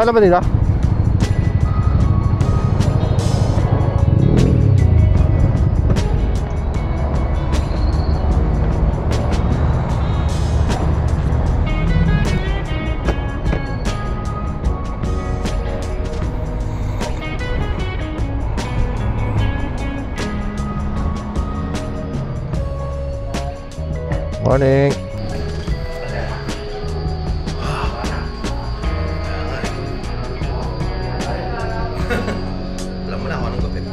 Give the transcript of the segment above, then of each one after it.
Okay na ba dito? Morning. Alam mo na kung anong gupit.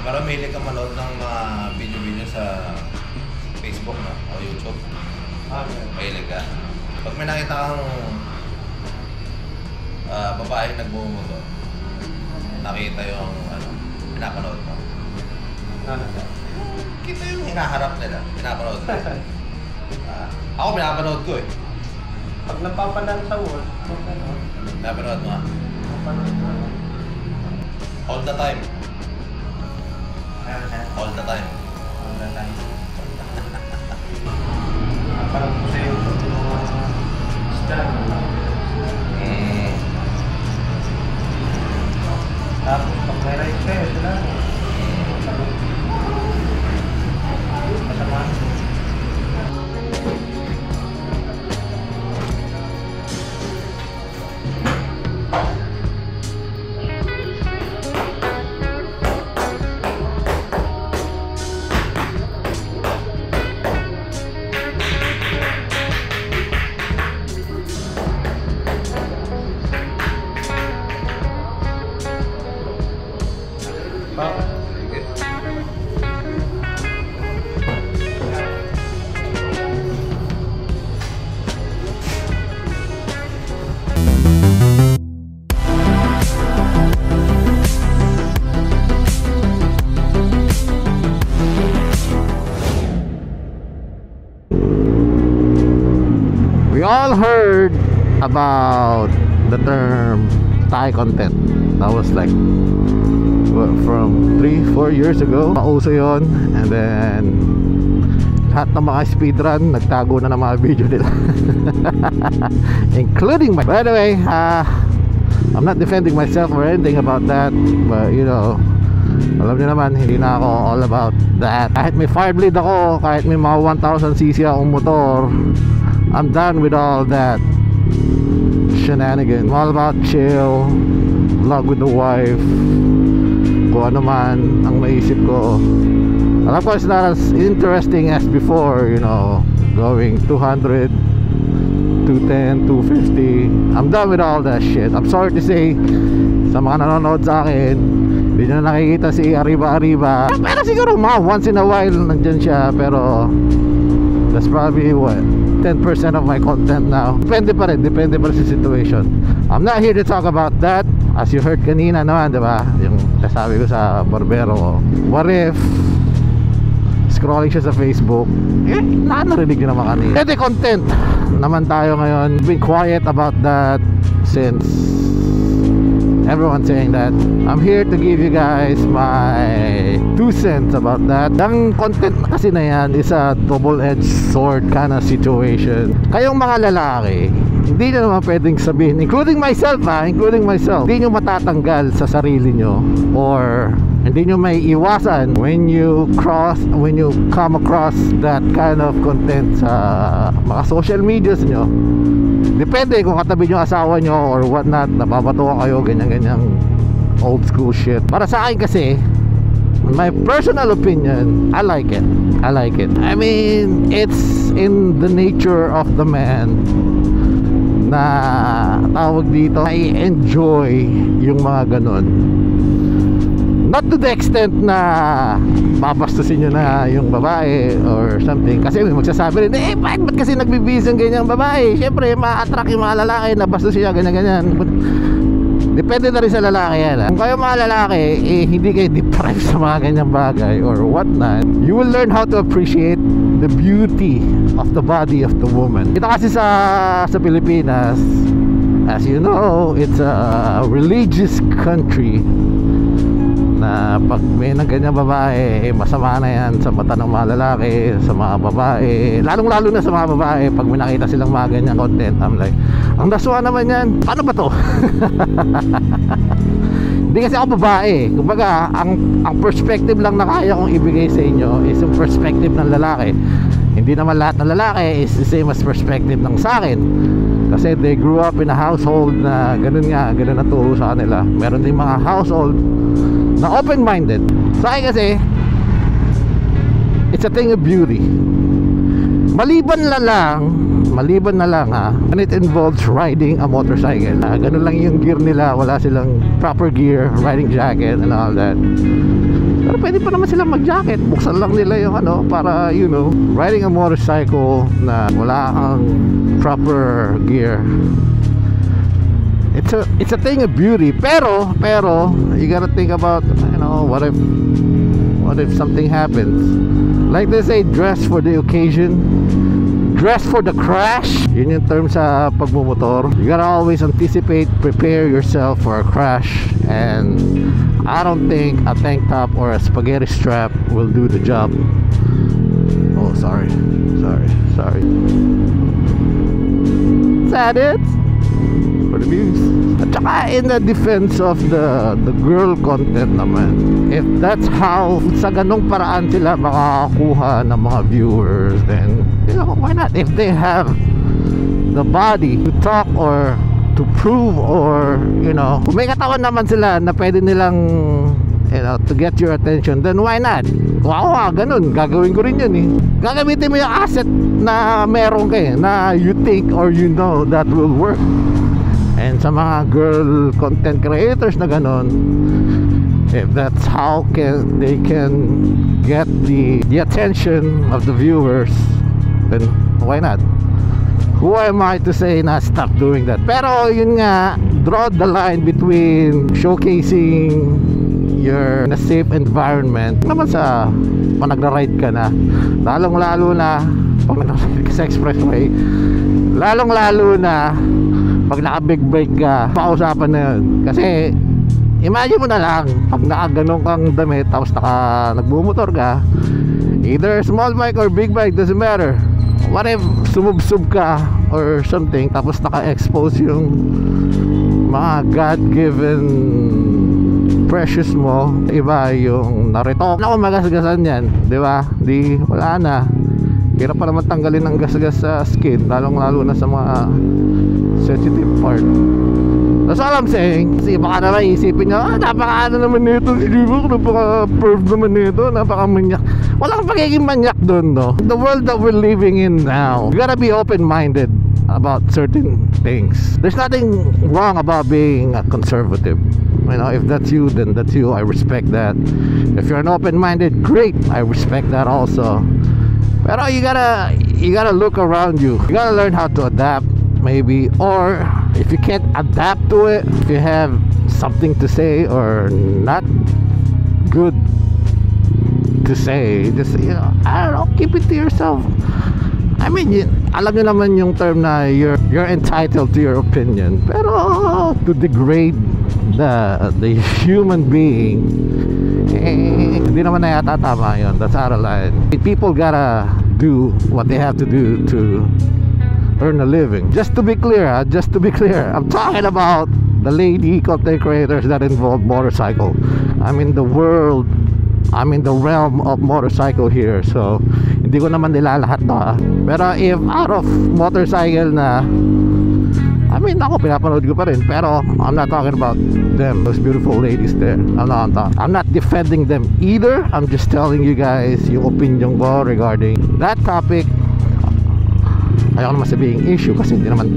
Maramili ka manood ng mga video-video sa Facebook na o YouTube. Mahilig ka. Pag may nakita kang babae nagbumotor, nakita yung pinapanood mo. Kita yung hinaharap nila, pinapanood mo. Ako pinapanood ko eh. Pag napapalan sa wall, Pinapanood mo ha? All the time. All the time. All the time. Parang po sa'yo yung mga isda. Tapos pag may rice kayo, sila. Masama. We all heard about the term Thai content. That was like from 3-4 years ago. Mauso yun. And then lahat ng mga speedrun nagtago na ng mga video nila. Including my... By the way, I'm not defending myself or anything about that. But you know, alam niyo naman, hindi na ako all about that. Kahit may firebleed ako, kahit may mga 1000cc akong motor, I'm done with all that shenanigans. I'm all about chill, vlog with the wife, kung ano man ang maisip ko. Alam ko it's not as interesting as before, you know, going 200, 210, 250. I'm done with all that shit. I'm sorry to say, sa mga nanonood sa akin, hindi nyo na nakikita si Arriba. Pero siguro once in a while nandyan siya, pero that's probably what 10% of my content now. Depende pa rin sa situation. I'm not here to talk about that. As you heard kanina naman, diba? Yung sabi ko sa barbero ko, what if scrolling siya sa Facebook, narinig nyo naman kanina. Pwede content naman tayo ngayon. Been quiet about that since everyone's saying that. I'm here to give you guys my 2 cents about that. Ang content kasi na yan is a double-edged sword kind of situation. Kayong mga lalaki, hindi nyo naman pwedeng sabihin, including myself, hindi nyo matatanggal sa sarili nyo, or hindi nyo may iwasan when you come across that kind of content sa mga social medias nyo. Depende kung katabi nyo asawa nyo or what not, napapatuwa kayo, ganyan-ganyang old school shit. Para sa akin kasi, my personal opinion, I like it. I mean, it's in the nature of the man na tawag dito, I enjoy yung mga ganun. Not to the extent na babastusin nyo na yung babae or something. Kasi may magsasabi rin, ba't kasi nagbibis yung ganyang babae? Siyempre, ma-attract yung mga lalaki na bastusin siya, ganyan-ganyan. Depende na rin sa lalaki yan, ha? Kung kayo mga lalaki, hindi kayo deprived sa mga ganyang bagay or what not, you will learn how to appreciate the beauty of the body of the woman. Ito kasi sa Pilipinas, as you know, it's a religious country na pag may ng ganyang babae, masama na yan sa mata ng mga lalaki, sa mga babae, lalong-lalo na sa mga babae. Pag may nakita silang mga ganyang content, I'm like, ang naswa naman yan, paano ba to? Hindi kasi ako babae. Kumbaga, ang perspective lang na kaya kong ibigay sa inyo is yung perspective ng lalaki. Hindi naman lahat ng lalaki is the same as perspective ng sa akin. Kasi they grew up in a household na ganun nga, ganun ang turo sa kanila. Meron din mga household na open-minded. Sa akin kasi, it's a thing of beauty. Maliban na lang ha, when it involves riding a motorcycle. Ganun lang yung gear nila, wala silang proper gear, riding jacket and all that. Pero pwede pa naman silang mag-jacket. Buksan lang nila yung ano, para you know, riding a motorcycle na wala kang proper gear. It's a thing of beauty, pero you gotta think about, you know, what if something happens? Like they say, dress for the occasion, dress for the crash. Yun yung term sa pagmumotor. You gotta always anticipate, prepare yourself for a crash. And I don't think a tank top or a spaghetti strap will do the job. Oh, sorry. Is that it? For the views. At saka in the defense of the girl content naman, if that's how, sa ganong paraan sila makakakuha ng mga viewers, then you know, why not? If they have the body to talk or to prove, or you know, kung may katawan naman sila na pwede nilang, you know, to get your attention, then why not? Wow, ganun, gagawin ko rin yun eh. Gagamitin mo yung asset na meron kayo, na you think or you know that will work. And sa mga girl content creators na ganon, if that's how they can get the attention of the viewers, then why not? Who am I to say na stop doing that? Pero yun nga, draw the line between showcasing your in a safe environment naman sa pag nagra-ride ka na, lalong-lalo na pag nagra-ride ka sa expressway, lalong-lalo na pag naka-big bike ka, pausapan na yun. Kasi imagine mo na lang, pag nakaganong kang damit tapos nagbumotor ka, either small bike or big bike, doesn't matter. What if sumubsub ka or something, tapos naka-expose yung mga God-given precious mo, iba yung narito. Ako magasgasan yan, di ba? Di, wala na. Hirap pa naman tanggalin ang gasgas sa skin, lalong-lalo na sa mga sensitive part. That's all I'm saying. Kasi baka naman isipin nyo, napaka-ano naman nito, napaka-perv naman nito, napaka-manyak. Walang pagiging manyak dun, no? The world that we're living in now, you gotta be open-minded about certain things. There's nothing wrong about being a conservative. You know, if that's you, then that's you. I respect that. If you're an open-minded, great. I respect that also. Pero you gotta look around you. You gotta learn how to adapt, maybe. Or if you can't adapt to it, if you have something to say or not good to say, just, you know, I don't know, keep it to yourself. I mean, alam nyo naman yung term na you're entitled to your opinion. Pero to degrade the human being, hindi naman na yata tama yun. That's out of line. People gotta do what they have to do to earn a living. Just to be clear, I'm talking about the lady content creators that involve motorcycle. I'm in the realm of motorcycle here, so hindi ko naman nilalahat to. Pero if out of motorcycle na, I mean, ako pinapanood ko pa rin, pero I'm not talking about them, those beautiful ladies there. I'm not defending them either. I'm just telling you guys yung opinion ko regarding that topic. Ayaw naman sabihing issue kasi hindi naman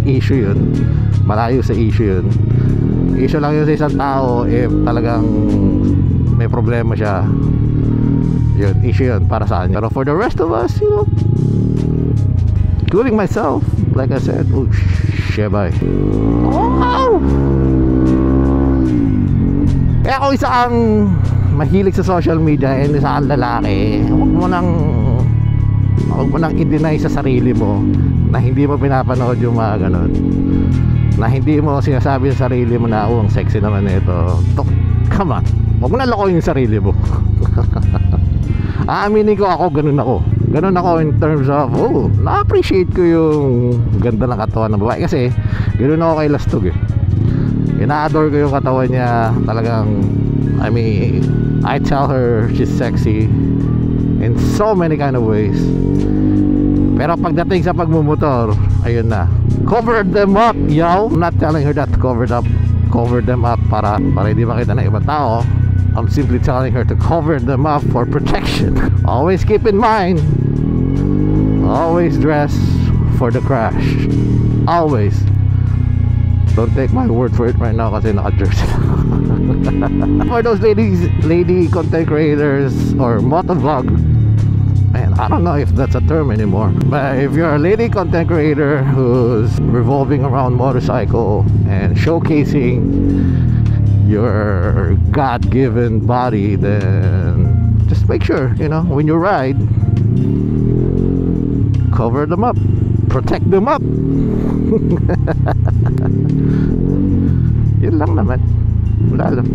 issue yun. Malayo sa issue yun. Issue lang yun sa isang tao if talagang may problema siya. Yun, issue yun para sa kanya. Pero for the rest of us, you know, including myself, like I said, oh, shit, bye. Oh! Kaya kung isa kang mahilig sa social media and isa kang lalaki, huwag mo nang i-deny sa sarili mo na hindi mo pinapanood yung mga ganun, na hindi mo sinasabi sa sarili mo na ang sexy naman nito. Come on, huwag mo na lokohin yung sarili mo. Aaminin ko, ganun ako in terms of na-appreciate ko yung ganda ng katawan ng babae, kasi ganun ako kay Lastog eh. Ina-adore ko yung katawan niya talagang. I mean, I tell her she's sexy in so many kind of ways. Pero pagdating sa pagmumotor, ayun na, cover them up, yo. I'm not telling her that to cover them up para hindi makita ng ibang tao. I'm simply telling her to cover them up for protection. Always keep in mind, always dress for the crash. Always. Don't take my word for it right now kasi naka-jersey. For those lady content creators or motovlog, and I don't know if that's a term anymore, but if you're a lady content creator who's revolving around motorcycle and showcasing your God-given body, then just make sure, when you ride, cover them up, protect them up. Yun lang naman, wala lang.